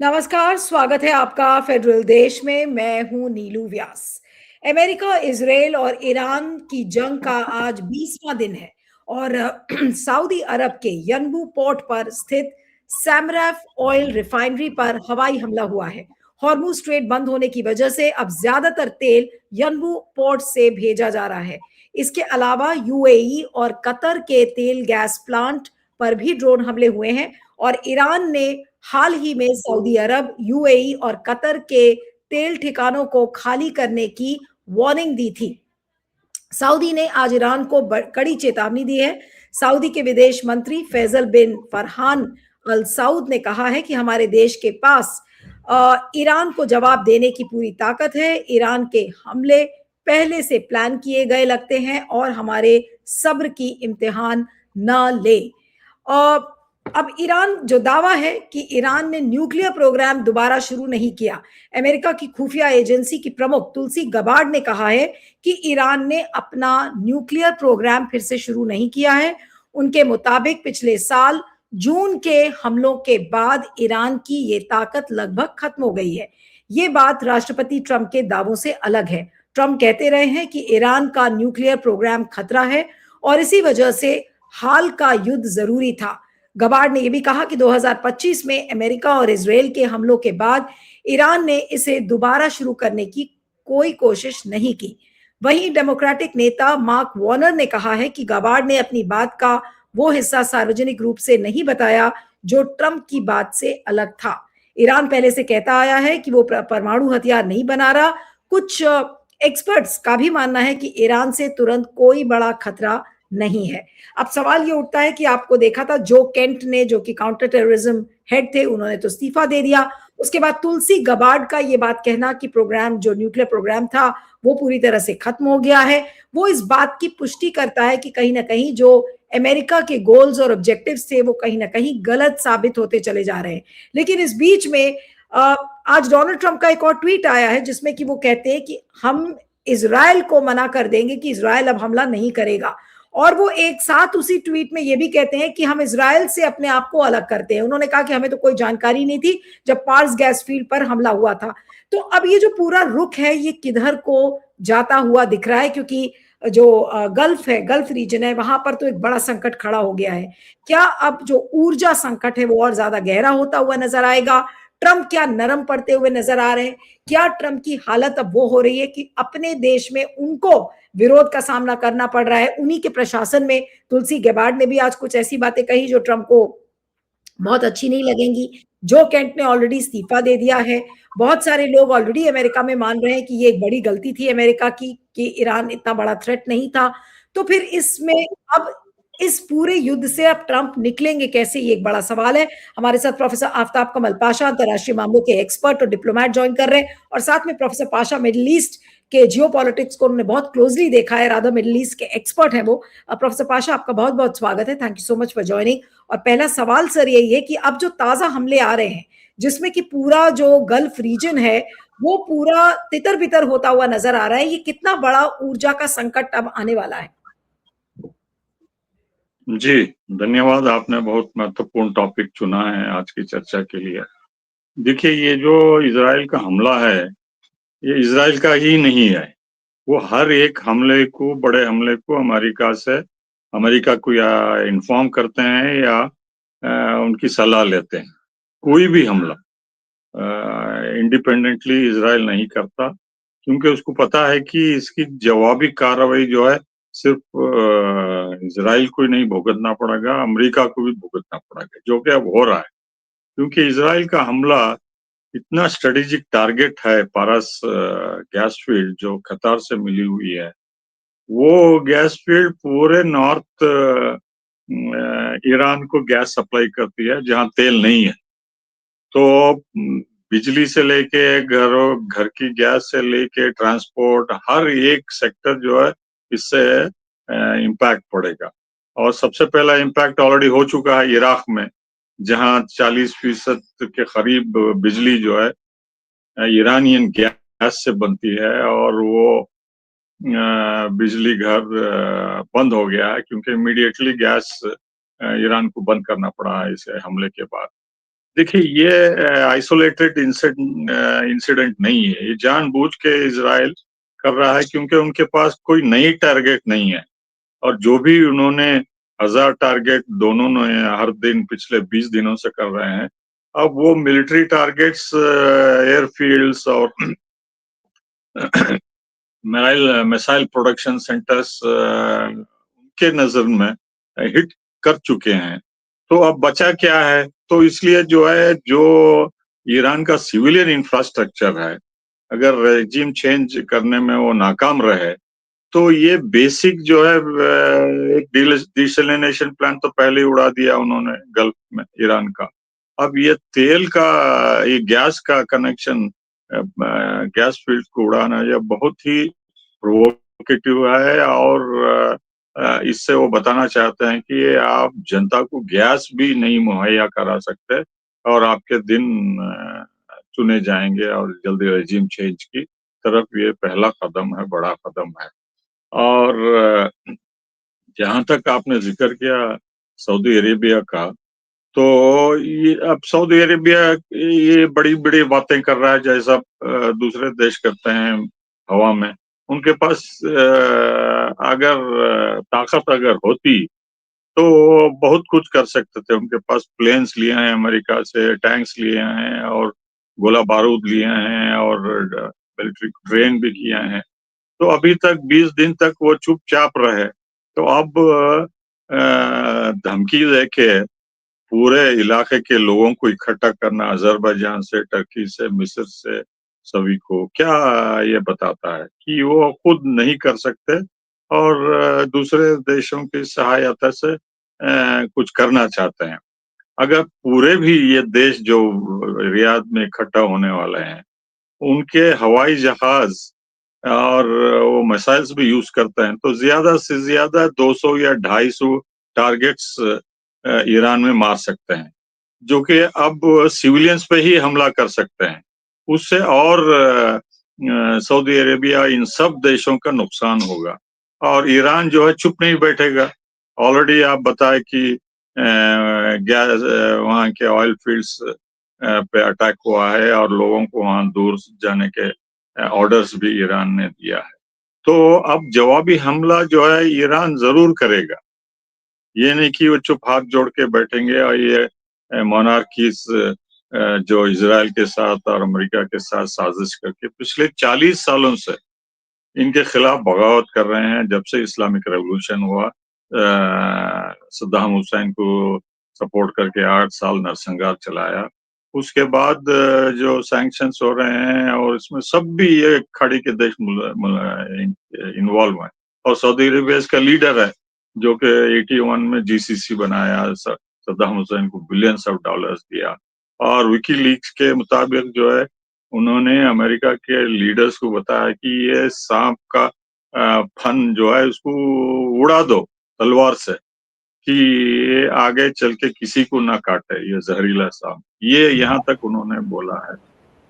नमस्कार, स्वागत है आपका फेडरल देश में। मैं हूं नीलू व्यास। अमेरिका, इजराइल और ईरान की जंग का आज 20वां दिन है और सऊदी अरब के यनबू पोर्ट पर स्थित सैमरफ ऑयल रिफाइनरी पर हवाई हमला हुआ है। हॉर्मुज स्ट्रेट बंद होने की वजह से अब ज्यादातर तेल यनबू पोर्ट से भेजा जा रहा है। इसके अलावा यूएई और कतर के तेल गैस प्लांट पर भी ड्रोन हमले हुए हैं और ईरान ने हाल ही में सऊदी अरब, यूएई और कतर के तेल ठिकानों को खाली करने की वार्निंग दी थी। सऊदी ने आज ईरान को कड़ी चेतावनी दी है। सऊदी के विदेश मंत्री फैजल बिन फरहान अल सऊद ने कहा है कि हमारे देश के पास ईरान को जवाब देने की पूरी ताकत है। ईरान के हमले पहले से प्लान किए गए लगते हैं और हमारे सब्र की इम्तिहान न ले। अब ईरान जो दावा है कि ईरान ने न्यूक्लियर प्रोग्राम दोबारा शुरू नहीं किया। अमेरिका की खुफिया एजेंसी की प्रमुख तुलसी गबार्ड ने कहा है कि ईरान ने अपना न्यूक्लियर प्रोग्राम फिर से शुरू नहीं किया है। उनके मुताबिक पिछले साल जून के हमलों के बाद ईरान की ये ताकत लगभग खत्म हो गई है। ये बात राष्ट्रपति ट्रंप के दावों से अलग है। ट्रंप कहते रहे हैं कि ईरान का न्यूक्लियर प्रोग्राम खतरा है और इसी वजह से हाल का युद्ध जरूरी था। गबार्ड ने यह भी कहा कि 2025 में अमेरिका और इजराइल के हमलों के बाद ईरान ने इसे दोबारा शुरू करने की कोई कोशिश नहीं की। वहीं डेमोक्रेटिक नेता मार्क वार्नर ने कहा है कि गबार्ड ने अपनी बात का वो हिस्सा सार्वजनिक रूप से नहीं बताया जो ट्रंप की बात से अलग था। ईरान पहले से कहता आया है कि वो परमाणु हथियार नहीं बना रहा। कुछ एक्सपर्ट्स का भी मानना है कि ईरान से तुरंत कोई बड़ा खतरा नहीं है। अब सवाल ये उठता है कि आपको देखा था जो केंट ने, जो कि काउंटर टेररिज्म हेड थे, उन्होंने तो इस्तीफा दे दिया। उसके बाद तुलसी गबार्ड का ये बात कहना कि प्रोग्राम, जो न्यूक्लियर प्रोग्राम था, वो पूरी तरह से खत्म हो गया है, वो इस बात की पुष्टि करता है कि कहीं ना कहीं जो अमेरिका के गोल्स और ऑब्जेक्टिव्स थे वो कहीं ना कहीं गलत साबित होते चले जा रहे हैं। लेकिन इस बीच में आज डोनाल्ड ट्रंप का एक और ट्वीट आया है जिसमें कि वो कहते हैं कि हम इजराइल को मना कर देंगे कि इजराइल अब हमला नहीं करेगा। और वो एक साथ उसी ट्वीट में ये भी कहते हैं कि हम इजराइल से अपने आप को अलग करते हैं। उन्होंने कहा कि हमें तो कोई जानकारी नहीं थी जब पार्स गैस फील्ड पर हमला हुआ था। तो अब ये जो पूरा रुख है ये किधर को जाता हुआ दिख रहा है, क्योंकि जो गल्फ है, गल्फ रीजन है, वहां पर तो एक बड़ा संकट खड़ा हो गया है। क्या अब जो ऊर्जा संकट है वो और ज्यादा गहरा होता हुआ नजर आएगा? ट्रंप क्या नरम पड़ते हुए नजर आ रहे हैं? क्या ट्रंप की हालत अब वो हो रही है कि अपने देश में उनको विरोध का सामना करना पड़ रहा है उन्हीं के प्रशासन में? तुलसी गबार्ड ने भी आज कुछ ऐसी बातें कही जो ट्रंप को बहुत अच्छी नहीं लगेंगी। जो केंट ने ऑलरेडी इस्तीफा दे दिया है। बहुत सारे लोग ऑलरेडी अमेरिका में मान रहे हैं कि ये एक बड़ी गलती थी अमेरिका की कि ईरान इतना बड़ा थ्रेट नहीं था। तो फिर इसमें अब इस पूरे युद्ध से अब ट्रंप निकलेंगे कैसे, ये एक बड़ा सवाल है। हमारे साथ प्रोफेसर आफ्ताब कमल पाशा, अंतर्राष्ट्रीय मामलों के एक्सपर्ट और डिप्लोमेट ज्वाइन कर रहे हैं, और साथ में प्रोफेसर पाशा मिडिल ईस्ट के जियो पॉलिटिक्स को उन्होंने बहुत क्लोजली देखा है, राधा मिडिल ईस्ट के एक्सपर्ट है वो। प्रोफेसर पाशा, आपका बहुत बहुत स्वागत है। Thank you so much for joining. और पहला सवाल सर यही है कि अब जो ताजा हमले आ रहे हैं जिसमें कि पूरा जो गल्फ रीजन है वो पूरा तितर बितर होता हुआ नजर आ रहा है, ये कितना बड़ा ऊर्जा का संकट अब आने वाला है? जी, धन्यवाद। आपने बहुत महत्वपूर्ण टॉपिक चुना है आज की चर्चा के लिए। देखिए, ये जो इज़राइल का हमला है, ये इज़राइल का ही नहीं है। वो हर एक हमले को, बड़े हमले को अमेरिका को या इन्फॉर्म करते हैं या उनकी सलाह लेते हैं। कोई भी हमला इंडिपेंडेंटली इज़राइल नहीं करता, क्योंकि उसको पता है कि इसकी जवाबी कार्रवाई जो है सिर्फ इज़राइल को ही नहीं भुगतना पड़ेगा, अमेरिका को भी भुगतना पड़ेगा, जो कि अब हो रहा है। क्योंकि इज़राइल का हमला इतना स्ट्रेटेजिक टारगेट है, पारस गैस फील्ड जो कतार से मिली हुई है, वो गैस फील्ड पूरे नॉर्थ ईरान को गैस सप्लाई करती है जहां तेल नहीं है। तो बिजली से लेके घर की गैस से लेके ट्रांसपोर्ट, हर एक सेक्टर जो है इससे इम्पैक्ट पड़ेगा। और सबसे पहला इम्पैक्ट ऑलरेडी हो चुका है इराक में, जहां 40% के करीब बिजली जो है ईरानियन गैस से बनती है, और वो बिजली घर बंद हो गया है, क्योंकि इमीडिएटली गैस ईरान को बंद करना पड़ा है इस हमले के बाद। देखिए ये आइसोलेटेड इंसिडेंट नहीं है, ये जानबूझ के इज़राइल कर रहा है क्योंकि उनके पास कोई नई टारगेट नहीं है और जो भी उन्होंने 1000 टारगेट दोनों ने हर दिन पिछले 20 दिनों से कर रहे हैं, अब वो मिलिट्री टारगेट्स एयरफील्ड्स और मिसाइल प्रोडक्शन सेंटर्स के नज़र में हिट कर चुके हैं। तो अब बचा क्या है? तो इसलिए जो है, जो ईरान का सिविलियन इंफ्रास्ट्रक्चर है, अगर रेजिम चेंज करने में वो नाकाम रहे, तो ये बेसिक जो है एक डिसैलिनेशन प्लांट तो पहले ही उड़ा दिया उन्होंने गल्फ में ईरान का। अब ये तेल का, ये गैस का कनेक्शन, गैस फील्ड को उड़ाना ये बहुत ही प्रोवोकेटिव है और इससे वो बताना चाहते हैं कि ये आप जनता को गैस भी नहीं मुहैया करा सकते और आपके दिन चुने जाएँगे और जल्दी रेजिम चेंज की तरफ ये पहला कदम है, बड़ा कदम है। और जहाँ तक आपने ज़िक्र किया सऊदी अरेबिया का, तो ये अब सऊदी अरेबिया ये बड़ी-बड़ी बातें कर रहा है जैसा दूसरे देश करते हैं हवा में। उनके पास अगर ताकत अगर होती, तो बहुत कुछ कर सकते थे। उनके पास प्लेन्स लिए हैं अमेरिका से, टैंक्स लिए हैं और गोला-बारूद लिए हैं और मिलिट्री ट्रेन भी किए हैं। तो अभी तक 20 दिन तक वो चुपचाप रहे। तो अब धमकी देके पूरे इलाके के लोगों को इकट्ठा करना अज़रबैजान से, टर्की से, मिस्र से, सभी को, क्या ये बताता है कि वो खुद नहीं कर सकते और दूसरे देशों की सहायता से कुछ करना चाहते हैं। अगर पूरे भी ये देश जो रियाद में इकट्ठा होने वाले हैं, उनके हवाई जहाज़ और वो मिसाइल्स भी यूज़ करते हैं, तो ज़्यादा से ज़्यादा 200 या 250 टारगेट्स ईरान में मार सकते हैं, जो कि अब सिविलियंस पे ही हमला कर सकते हैं। उससे और सऊदी अरेबिया इन सब देशों का नुकसान होगा और ईरान जो है चुप नहीं बैठेगा। ऑलरेडी आप बताएँ कि गैस वहाँ के ऑयल फील्ड्स पे अटैक हुआ है और लोगों को वहाँ दूर जाने के ऑर्डर्स भी ईरान ने दिया है। तो अब जवाबी हमला जो है ईरान ज़रूर करेगा। ये नहीं कि वो चुप हाथ जोड़ के बैठेंगे और ये मोनार्कीज़ जो इज़राइल के साथ और अमेरिका के साथ साज़िश करके पिछले 40 सालों से इनके खिलाफ बगावत कर रहे हैं। जब से इस्लामिक रेवोल्यूशन हुआ, सद्दाम हुसैन को सपोर्ट करके 8 साल नरसंहार चलाया। उसके बाद जो सैंक्शंस हो रहे हैं और इसमें सब भी ये खाड़ी के देश इन्वॉल्व हैं और सऊदी अरेबिया इसका लीडर है, जो कि 81 में जीसीसी बनाया, सद्दाम हुसैन को बिलियंस ऑफ डॉलर्स दिया और विकीलीक्स के मुताबिक जो है, उन्होंने अमेरिका के लीडर्स को बताया कि ये साँप का फन जो है उसको उड़ा दो तलवार से, कि ये आगे चल के किसी को ना काटे, ये ज़हरीला साँप। ये यहाँ तक उन्होंने बोला है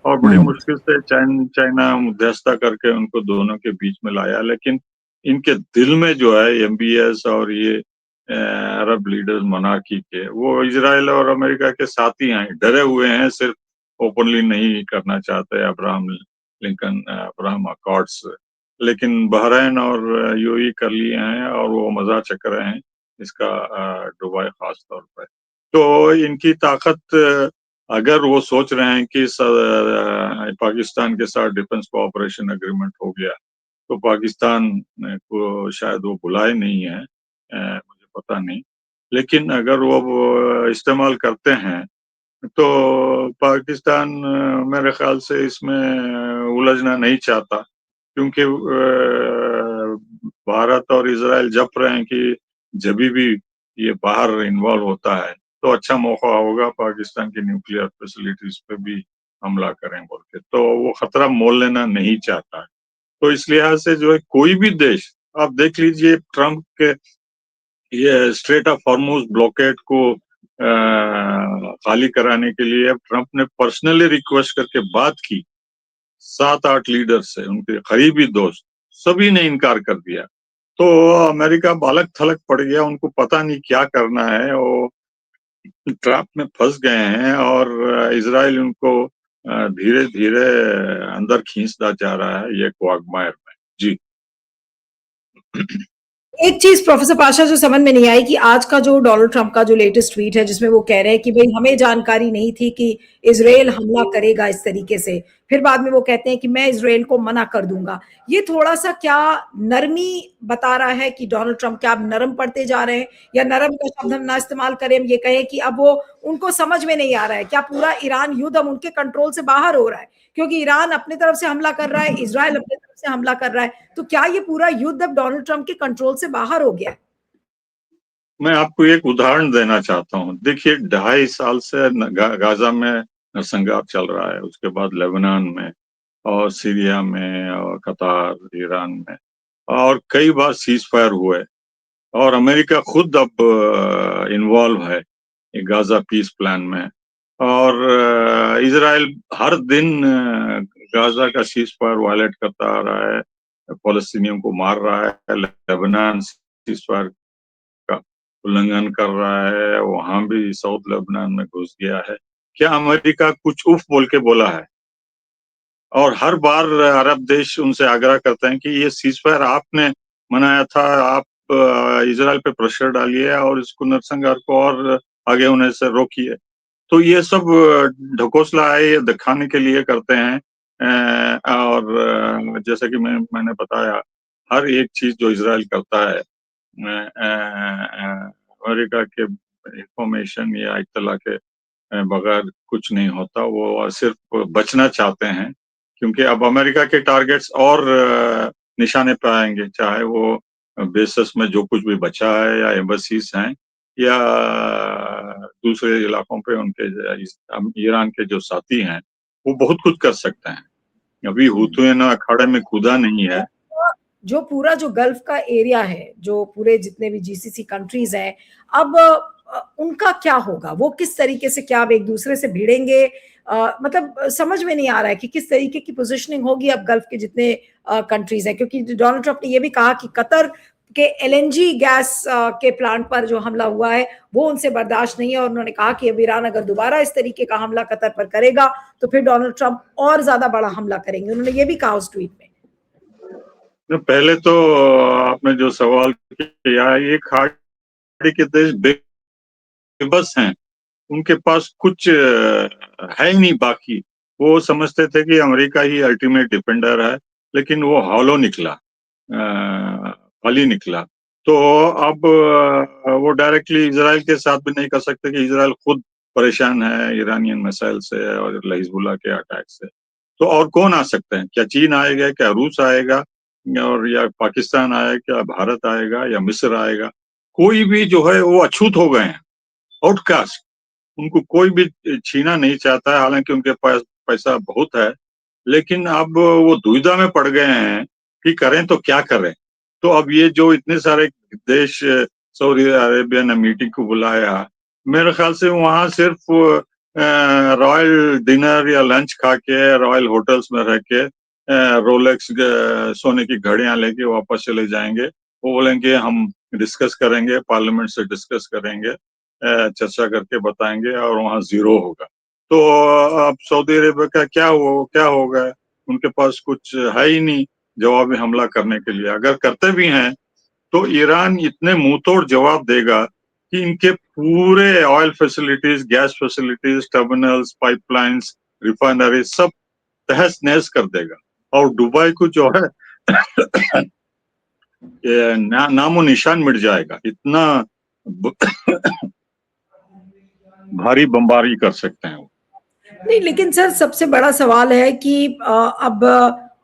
और बड़ी हुँ। मुश्किल से चाइना मध्यस्थता करके उनको दोनों के बीच में लाया, लेकिन इनके दिल में जो है एमबीएस और ये अरब लीडर्स मोनार्की के, वो इज़राइल और अमेरिका के साथ ही हैं, डरे हुए हैं, सिर्फ ओपनली नहीं करना चाहते अब्राहम अकॉर्ड्स। लेकिन बहरीन और यूएई कर लिए हैं और वो मज़ा चख रहे हैं इसका, दुबई ख़ास तौर पे। तो इनकी ताकत, अगर वो सोच रहे हैं कि पाकिस्तान के साथ डिफेंस कोऑपरेशन एग्रीमेंट हो गया, तो पाकिस्तान को शायद वो बुलाए नहीं है, मुझे पता नहीं। लेकिन अगर वो इस्तेमाल करते हैं, तो पाकिस्तान मेरे ख़्याल से इसमें उलझना नहीं चाहता क्योंकि भारत और इज़राइल जप रहे हैं कि जभी भी ये बाहर इन्वॉल्व होता है, तो अच्छा मौका होगा पाकिस्तान की न्यूक्लियर फैसिलिटीज़ पे भी हमला करें बोल के। तो वो खतरा मोल लेना नहीं चाहता है। तो इस लिहाज से जो है कोई भी देश, आप देख लीजिए ट्रम्प के ये स्ट्रेट ऑफ हॉर्मुज़ ब्लॉकेड को खाली कराने के लिए अब ट्रम्प ने पर्सनली रिक्वेस्ट करके बात की। 7-8 लीडर से, उनके करीबी दोस्त, सभी ने इनकार कर दिया। तो अमेरिका बालक-थलक पड़ गया, उनको पता नहीं क्या करना है। वो ट्रैप में फंस गए हैं और इजराइल उनको धीरे धीरे अंदर खींचता जा रहा है ये क्वागमायर में। जी। एक चीज प्रोफेसर पाशा जो समझ में नहीं आई कि आज का जो डोनाल्ड ट्रंप का जो लेटेस्ट ट्वीट है जिसमें वो कह रहे हैं कि भाई हमें जानकारी नहीं थी कि इसराइल हमला करेगा इस तरीके से, फिर बाद में वो कहते हैं कि मैं इसराइल को मना कर दूंगा। ये थोड़ा सा क्या नरमी बता रहा है कि डोनाल्ड ट्रंप क्या अब नरम पड़ते जा रहे हैं, या नरम का शब्द हम ना इस्तेमाल करें, हम ये कहें कि अब वो उनको समझ में नहीं आ रहा है क्या पूरा ईरान युद्ध अब उनके कंट्रोल से बाहर हो रहा है, क्योंकि ईरान अपनी तरफ से हमला कर रहा है, इसराइल अपनी तरफ से हमला कर रहा है, तो क्या ये पूरा युद्ध अब डोनाल्ड ट्रंप के कंट्रोल से बाहर हो गया है? मैं आपको एक उदाहरण देना चाहता हूँ। देखिए 2.5 साल से गाजा में नरसंहार चल रहा है, उसके बाद लेबनान में और सीरिया में और कतार, ईरान में, और कई बार सीज फायर हुए, और अमेरिका खुद अब इन्वॉल्व है गाजा पीस प्लान में, और इजराइल हर दिन गाजा का सीज फायर वायलेट करता आ रहा है, फलस्तीनियों को मार रहा है, लेबनान सीज फायर का उल्लंघन कर रहा है, वहां भी साउथ लेबनान में घुस गया है। क्या अमेरिका कुछ उफ बोल के बोला है? और हर बार अरब देश उनसे आग्रह करते हैं कि ये सीज फायर आपने मनाया था, आप इजराइल पे प्रेशर डालिए और इसको नरसंहार को और आगे होने से रोकिए। तो ये सब ढकोसला है, ये दिखाने के लिए करते हैं। और जैसे कि मैंने बताया, हर एक चीज जो इजराइल करता है अमेरिका के इंफॉर्मेशन या इत्तला के बगैर कुछ नहीं होता। वो सिर्फ बचना चाहते हैं, क्योंकि अब अमेरिका के टारगेट्स और निशाने पे आएंगे, चाहे वो बेसिस में जो कुछ भी बचा है या एम्बसीज हैं या दूसरे इलाकों पे उनके ईरान के जो साथी हैं, वो बहुत कुछ कर सकते हैं। अभी हुतियों ने अखाड़े में कूदा नहीं है। जो पूरा जो गल्फ का एरिया है, जो पूरे जितने भी जीसीसी कंट्रीज हैं, अब उनका क्या होगा, वो किस तरीके से, क्या अब एक दूसरे से भिड़ेंगे? मतलब समझ में नहीं आ रहा है कि किस तरीके की पोजीशनिंग होगी अब गल्फ के जितने कंट्रीज हैं, क्योंकि डोनाल्ड ट्रंप ने ये भी कहा कि कतर के एलएनजी गैस के प्लांट पर जो हमला हुआ है वो उनसे बर्दाश्त नहीं है, और उन्होंने कहा कि अब ईरान अगर दोबारा इस तरीके का हमला कतर पर करेगा तो फिर डोनाल्ड ट्रंप और ज्यादा बड़ा हमला करेंगे, उन्होंने ये भी कहा उस ट्वीट में। पहले तो आपने जो सवाल किया, ये खाड़ी के देश बेबस हैं, उनके पास कुछ है ही नहीं बाकी। वो समझते थे कि अमेरिका ही अल्टीमेट डिफेंडर है, लेकिन वो हॉलो निकला, खाली निकला। तो अब वो डायरेक्टली इजराइल के साथ भी नहीं कर सकते कि इजराइल खुद परेशान है ईरानियन मिसाइल से और हिजबुल्लाह के अटैक से। तो और कौन आ सकते हैं? क्या चीन आएगा, क्या रूस आएगा, और या पाकिस्तान आएगा, क्या भारत आएगा, या मिस्र आएगा? कोई भी जो है वो अछूत हो गए हैं, आउटकास्ट। उनको कोई भी छीना नहीं चाहता है, हालांकि उनके पास पैसा बहुत है, लेकिन अब वो दुविधा में पड़ गए हैं कि करें तो क्या करें। तो अब ये जो इतने सारे देश, सऊदी अरेबिया ने मीटिंग को बुलाया, मेरे ख्याल से वहां सिर्फ रॉयल डिनर या लंच खा के रॉयल होटल्स में रह के रोलेक्स सोने की घड़ियां लेके वापस चले जाएंगे। वो बोलेंगे हम डिस्कस करेंगे, पार्लियामेंट से डिस्कस करेंगे, चर्चा करके बताएंगे, और वहां जीरो होगा। तो अब सऊदी अरेबिया का क्या होगा? उनके पास कुछ है ही नहीं जवाबी हमला करने के लिए। अगर करते भी हैं तो ईरान इतने मुंह तोड़ जवाब देगा कि इनके पूरे oil facilities, gas facilities, terminals, pipelines, refinery सब तहस नहस कर देगा। और दुबई को जो है नामो निशान मिट जाएगा। इतना भारी बमबारी कर सकते हैं वो। नहीं, लेकिन सर सबसे बड़ा सवाल है कि अब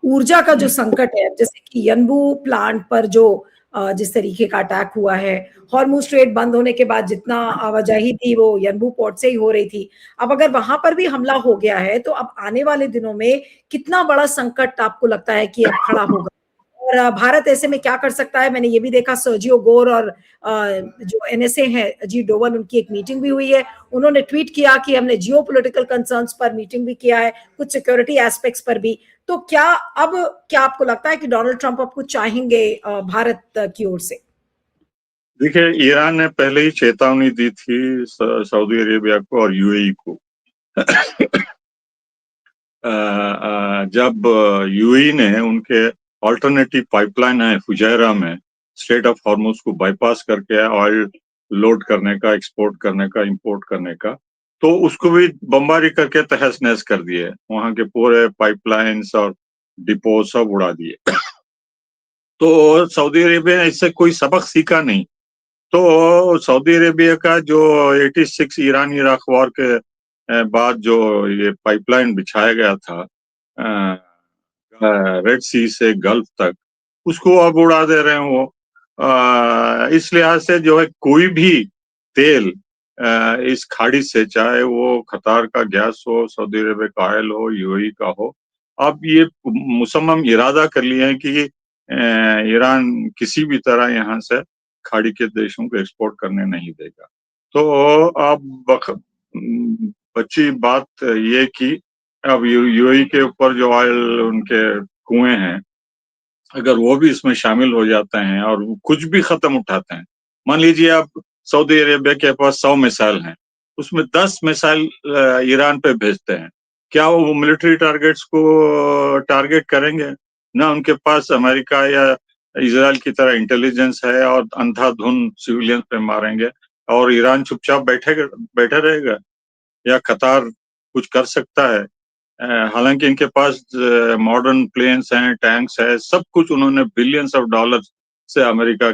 ऊर्जा का जो संकट है, जैसे कि यनबू प्लांट पर जो जिस तरीके का अटैक हुआ है, हॉर्मुज स्ट्रेट बंद होने के बाद जितना आवाजाही थी वो यनबू पोर्ट से ही हो रही थी। अब अगर वहां पर भी हमला हो गया है तो अब आने वाले दिनों में कितना बड़ा संकट आपको लगता है कि अब खड़ा होगा? और भारत ऐसे में क्या कर सकता है? मैंने ये भी देखा सर्जियो गोर और जो एनएसए है अजीत डोवल, उनकी एक मीटिंग भी हुई है। उन्होंने ट्वीट किया कि हमने जियो पोलिटिकल कंसर्न्स पर मीटिंग भी किया है, कुछ सिक्योरिटी एस्पेक्ट्स पर भी। तो क्या आपको लगता है कि डोनाल्ड ट्रंप अब कुछ चाहेंगे भारत की ओर से? देखिए, ईरान ने पहले ही चेतावनी दी थी सऊदी अरेबिया को और यूएई को। जब यूएई ने उनके अल्टरनेटिव पाइपलाइन है फुजैरा में स्ट्रेट ऑफ हॉर्मुज को बाईपास करके ऑयल लोड करने का, एक्सपोर्ट करने का, इंपोर्ट करने का, तो उसको भी बमबारी करके तहस नहस कर दिए। वहां के पूरे पाइपलाइंस और डिपो सब उड़ा दिए। तो सऊदी अरेबिया ने इससे कोई सबक सीखा नहीं। तो सऊदी अरेबिया का जो 86 ईरान इराक वॉर के बाद जो ये पाइपलाइन बिछाया गया था रेड सी से गल्फ तक, उसको अब उड़ा दे रहे हैं वो। इस लिहाज से जो है कोई भी तेल इस खाड़ी से, चाहे वो कतार का गैस हो, सऊदी अरेबिया का ऑयल हो, यूएई का हो, अब ये मुसम्मम इरादा कर लिए हैं कि ईरान किसी भी तरह यहाँ से खाड़ी के देशों को एक्सपोर्ट करने नहीं देगा। तो अब बची बात ये कि अब यूएई के ऊपर जो ऑयल उनके कुएं हैं, अगर वो भी इसमें शामिल हो जाते हैं और कुछ भी खत्म उठाते हैं, मान लीजिए आप सऊदी अरेबिया के पास 100 मिसाइल हैं, उसमें 10 मिसाइल ईरान पे भेजते हैं, क्या वो मिलिट्री टारगेट्स को टारगेट करेंगे? ना उनके पास अमेरिका या इसराइल की तरह इंटेलिजेंस है और अंधाधुंध सिविलियंस पे मारेंगे और ईरान चुपचाप बैठा रहेगा? या कतार कुछ कर सकता है? हालांकि इनके पास मॉडर्न प्लेन्स हैं, टैंक्स है, सब कुछ उन्होंने बिलियंस ऑफ डॉलर से अमेरिका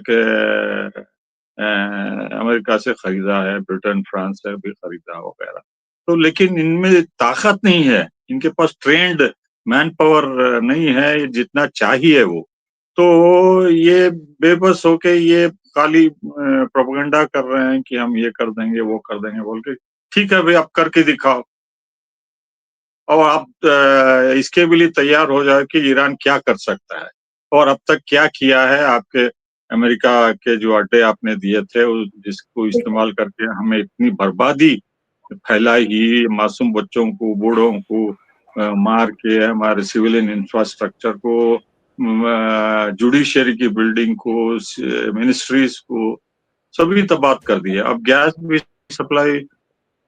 से खरीदा है, ब्रिटेन फ्रांस से भी खरीदा वगैरह। तो लेकिन इनमें ताकत नहीं है, इनके पास ट्रेंड मैन पावर नहीं है जितना चाहिए वो। तो ये बेबस होके ये खाली प्रोपेगेंडा कर रहे हैं कि हम ये कर देंगे, वो कर देंगे बोल के। ठीक है भाई, आप करके दिखाओ। और आप इसके भी लिए तैयार हो जाए कि ईरान क्या कर सकता है और अब तक क्या किया है। आपके अमेरिका के जो अड्डे आपने दिए थे, जिसको इस्तेमाल करके हमें इतनी बर्बादी फैलाई ही, मासूम बच्चों को, बूढ़ों को मार के, हमारे सिविलियन इंफ्रास्ट्रक्चर को, जुडिशरी की बिल्डिंग को, मिनिस्ट्रीज को, सभी तबाह कर दिए। अब गैस भी सप्लाई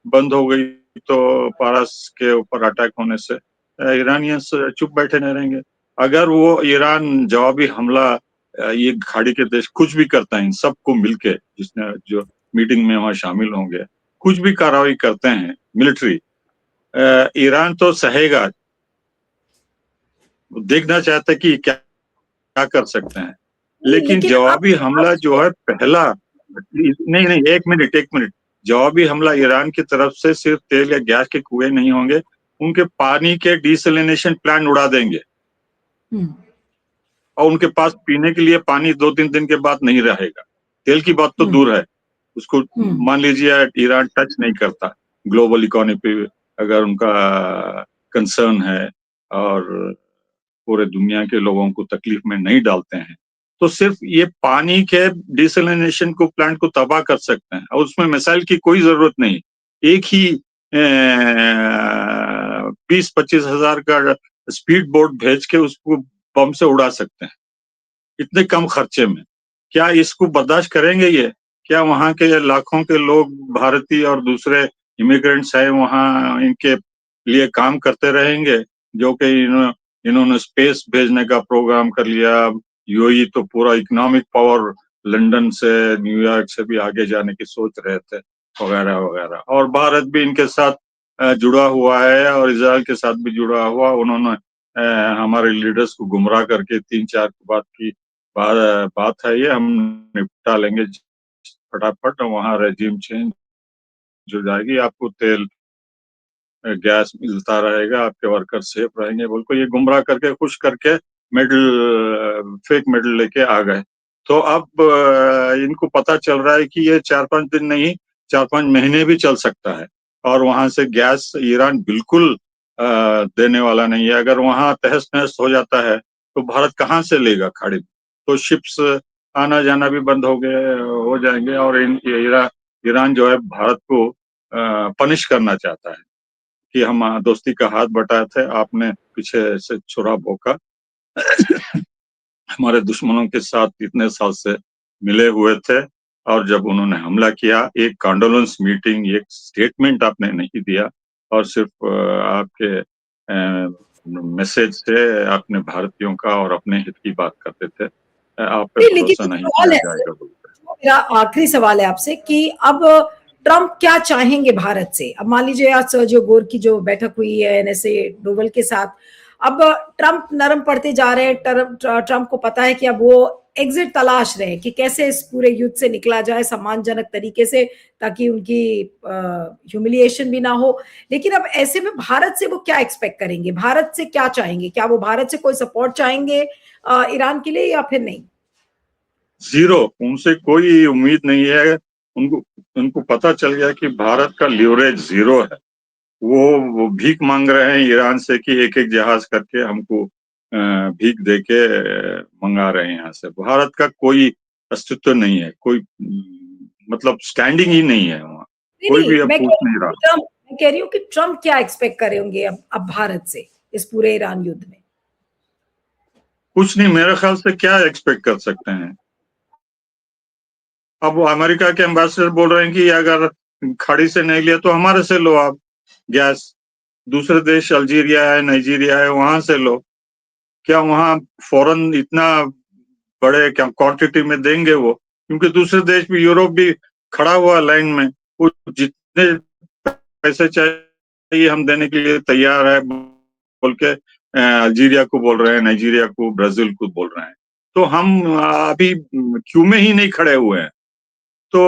बंद हो गई तो पारस के ऊपर अटैक होने से ईरानियंस चुप बैठे नहीं रहेंगे। अगर वो ईरान जवाबी हमला, ये खाड़ी के देश कुछ भी करता है, इन सबको मिलके, जिसने जो मीटिंग में वहां शामिल होंगे, कुछ भी कार्रवाई करते हैं मिलिट्री, ईरान तो सहेगा। देखना चाहता है कि क्या क्या कर सकते हैं। लेकिन लेकिन अब जवाबी हमला जो है पहला, नहीं नहीं, एक मिनट, जवाबी हमला ईरान की तरफ से सिर्फ तेल या गैस के कुएं नहीं होंगे, उनके पानी के डिसलिनेशन प्लांट उड़ा देंगे और उनके पास पीने के लिए पानी 2-3 दिन के बाद नहीं रहेगा। तेल की बात तो दूर है, उसको मान लीजिए ईरान टच नहीं करता। ग्लोबल इकोनॉमी पे अगर उनका कंसर्न है और पूरे दुनिया के लोगों को तकलीफ में नहीं डालते हैं, तो सिर्फ ये पानी के डिसलिनेशन को प्लांट को तबाह कर सकते हैं और उसमें मिसाइल की कोई जरूरत नहीं। एक ही 20-25 हजार का स्पीड बोट भेज के उसको बम से उड़ा सकते हैं इतने कम खर्चे में। क्या इसको बर्दाश्त करेंगे ये? क्या वहां के लाखों के लोग, भारतीय और दूसरे इमिग्रेंट्स हैं, वहां इनके लिए काम करते रहेंगे? जो कि इन्होंने स्पेस भेजने का प्रोग्राम कर लिया। यूएई तो पूरा इकोनॉमिक पावर, लंदन से, न्यूयॉर्क से भी आगे जाने की सोच रहे थे, वगैरह वगैरह। और भारत भी इनके साथ जुड़ा हुआ है और इसराइल के साथ भी जुड़ा हुआ। उन्होंने हमारे लीडर्स को गुमराह करके 3-4 बात की बात है ये, हम निपटा लेंगे फटाफट, वहां रेजिम चेंज हो जाएगी, आपको तेल गैस मिलता रहेगा, आपके वर्कर सेफ रहेंगे, बोल को ये गुमराह करके, खुश करके मेडल, फेक मेडल लेके आ गए। तो अब इनको पता चल रहा है कि ये 4-5 दिन नहीं, 4-5 महीने भी चल सकता है और वहां से गैस ईरान बिल्कुल देने वाला नहीं है। अगर वहां तहस नहस हो जाता है तो भारत कहाँ से लेगा खाड़ी में? तो शिप्स आना जाना भी बंद हो जाएंगे और ईरान जो है भारत को पनिश करना चाहता है कि हम दोस्ती का हाथ बटाए थे, आपने पीछे से छुरा भोंका। हमारे दुश्मनों के साथ इतने साल से मिले हुए थे और जब उन्होंने हमला किया, एक कॉन्डोलेंस मीटिंग, एक स्टेटमेंट आपने नहीं दिया और सिर्फ आपके मैसेज से अपने भारतीयों का और अपने हित की बात करते थे। आप पे नहीं, लेकिन भरोसा एक नहीं सवाल किया है सर, जाएगा बोलकर। जो मेरा आखिरी सवाल है आपसे कि अब ट्रम्प क्या चाहेंगे भारत से? अब मान लीजिए आज जो गोर की जो बैठक हुई है एनएसए डोवल के साथ, अब ट्रम्प नरम पड़ते जा रहे हैं। ट्रम्प को पता है कि अब वो एग्जिट तलाश रहे हैं कि कैसे इस पूरे युद्ध से निकला जाए सम्मानजनक तरीके से, ताकि उनकी ह्यूमिलिएशन भी ना हो। लेकिन अब ऐसे में भारत से वो क्या एक्सपेक्ट करेंगे, भारत से क्या चाहेंगे? क्या वो भारत से कोई सपोर्ट चाहेंगे ईरान के लिए या फिर नहीं? ज़ीरो, उनसे कोई उम्मीद नहीं है। उनको उनको पता चल गया कि भारत का लीवरेज ज़ीरो है। वो भीख मांग रहे हैं ईरान से कि एक-एक जहाज करके हमको भीख देके मंगा रहे हैं यहाँ से। भारत का कोई अस्तित्व नहीं है, कोई मतलब स्टैंडिंग ही नहीं है वहाँ। नहीं, कोई नहीं, भी अब पूछ नहीं रहा। मैं कह रही हूँ कि ट्रम्प क्या एक्सपेक्ट करे होंगे अब भारत से इस पूरे ईरान युद्ध में? कुछ नहीं, मेरे ख्याल से क्या एक्सपेक्ट कर सकते हैं? अब वो अमेरिका के एम्बेसडर बोल रहे हैं कि अगर खाड़ी से नहीं लिया तो हमारे से लो आप गैस। दूसरे देश अल्जीरिया है, नाइजीरिया है, वहाँ से लो। क्या वहाँ फ़ौरन इतना बड़े क्या क्वांटिटी में देंगे वो? क्योंकि दूसरे देश भी, यूरोप भी खड़ा हुआ लाइन में। वो जितने पैसे चाहिए हम देने के लिए तैयार है बोल के अल्जीरिया को बोल रहे हैं, नाइजीरिया को, ब्राज़ील को बोल रहे हैं। तो हम अभी क्यू में ही नहीं खड़े हुए हैं। तो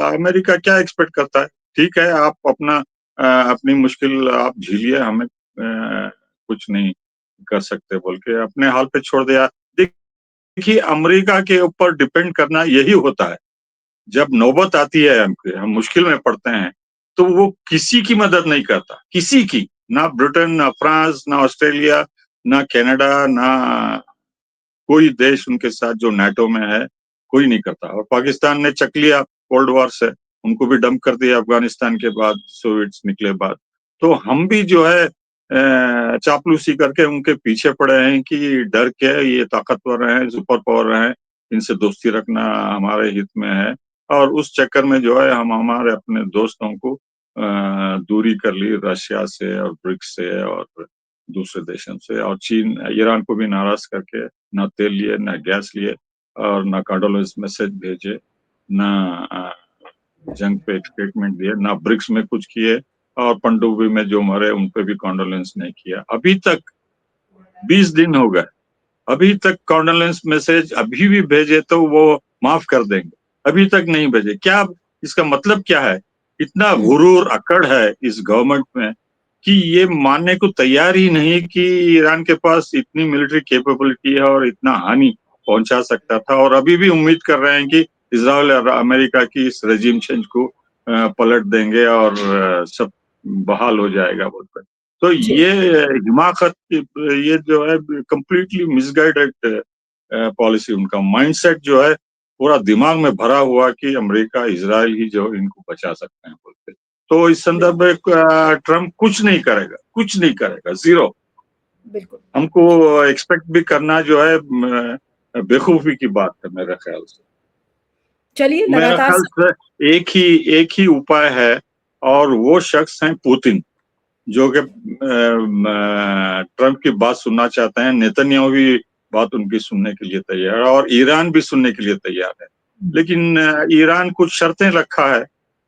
अमेरिका क्या एक्सपेक्ट करता है? ठीक है, आप अपना अपनी मुश्किल आप झेलिए, हमें कुछ नहीं कर सकते बोल के अपने हाल पे छोड़ दिया। देखिए, अमेरिका के ऊपर डिपेंड करना यही होता है। जब नौबत आती है हम मुश्किल में पड़ते हैं, तो वो किसी की मदद नहीं करता, किसी की। ना ब्रिटेन, ना फ्रांस, ना ऑस्ट्रेलिया, ना कनाडा, ना कोई देश उनके साथ जो नाटो में है, कोई नहीं करता। और पाकिस्तान ने चक लिया कोल्ड वॉर से, उनको भी डंप कर दिया अफ़गानिस्तान के बाद, सोवियट्स निकले बाद। तो हम भी जो है चापलूसी करके उनके पीछे पड़े हैं कि डर के ये ताकतवर हैं, सुपर पावर हैं, इनसे दोस्ती रखना हमारे हित में है। और उस चक्कर में जो है हम हमारे अपने दोस्तों को दूरी कर ली रशिया से और ब्रिक्स से और दूसरे देशों से, और चीन, ईरान को भी नाराज़ करके ना तेल लिए, ना गैस लिए और ना कंडोलेंस मैसेज भेजे, ना जंग पे एक स्टेटमेंट दिए, ना ब्रिक्स में कुछ किए और पनडुब्बी में जो मरे उन पे भी कंडोलेंस नहीं किया। अभी तक 20 दिन हो गए, अभी तक कंडोलेंस मैसेज अभी भी भेजे तो वो माफ कर देंगे, अभी तक नहीं भेजे। क्या इसका मतलब क्या है? इतना गुरूर, अकड़ है इस गवर्नमेंट में कि ये मानने को तैयार ही नहीं कि ईरान के पास इतनी मिलिट्री कैपेबिलिटी है और इतना हानि पहुंचा सकता था, और अभी भी उम्मीद कर रहे हैं कि इज़राइल और अमेरिका की इस रेजिम चेंज को पलट देंगे और सब बहाल हो जाएगा बोलकर। तो जी, ये हिमाकत, ये जो है कंप्लीटली मिसगाइडेड पॉलिसी, उनका माइंडसेट जो है पूरा दिमाग में भरा हुआ कि अमेरिका, इज़राइल ही जो इनको बचा सकते हैं बोलते। तो इस संदर्भ में ट्रम्प कुछ नहीं करेगा, कुछ नहीं करेगा, ज़ीरो। बिल्कुल। हमको एक्सपेक्ट भी करना जो है बेवकूफ़ी की बात है मेरे ख़्याल से। चलिए मेरा लगातार ख़्याल से एक ही उपाय है और वो शख्स हैं पुतिन, जो कि ट्रम्प की बात सुनना चाहते हैं। नेतन्याहू भी बात उनकी सुनने के लिए तैयार है और ईरान भी सुनने के लिए तैयार है। लेकिन ईरान कुछ शर्तें रखा है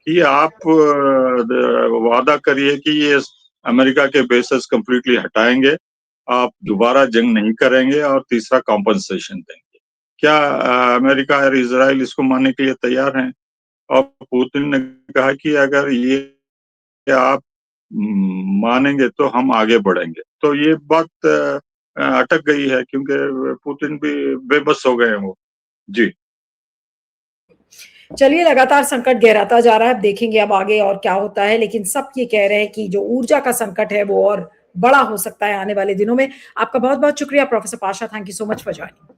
कि आप वादा करिए कि ये अमेरिका के बेसेस कंप्लीटली हटाएँगे, आप दोबारा जंग नहीं करेंगे और तीसरा कॉम्पेंसेशन देंगे। क्या अमेरिका और इज़राइल इसको मानने के लिए तैयार हैं? और पुतिन ने कहा कि अगर ये आप मानेंगे तो हम आगे बढ़ेंगे। तो ये बात अटक गई है क्योंकि पुतिन भी बेबस हो गए हैं वो। जी। चलिए लगातार संकट गहराता जा रहा है, अब देखेंगे अब आगे और क्या होता है, लेकिन सब ये कह रहे हैं कि जो ऊर्जा का संकट है वो और बड़ा हो सकता है आने वाले दिनों में। आपका बहुत-बहुत शुक्रिया professor Pasha, thank you so much for joining.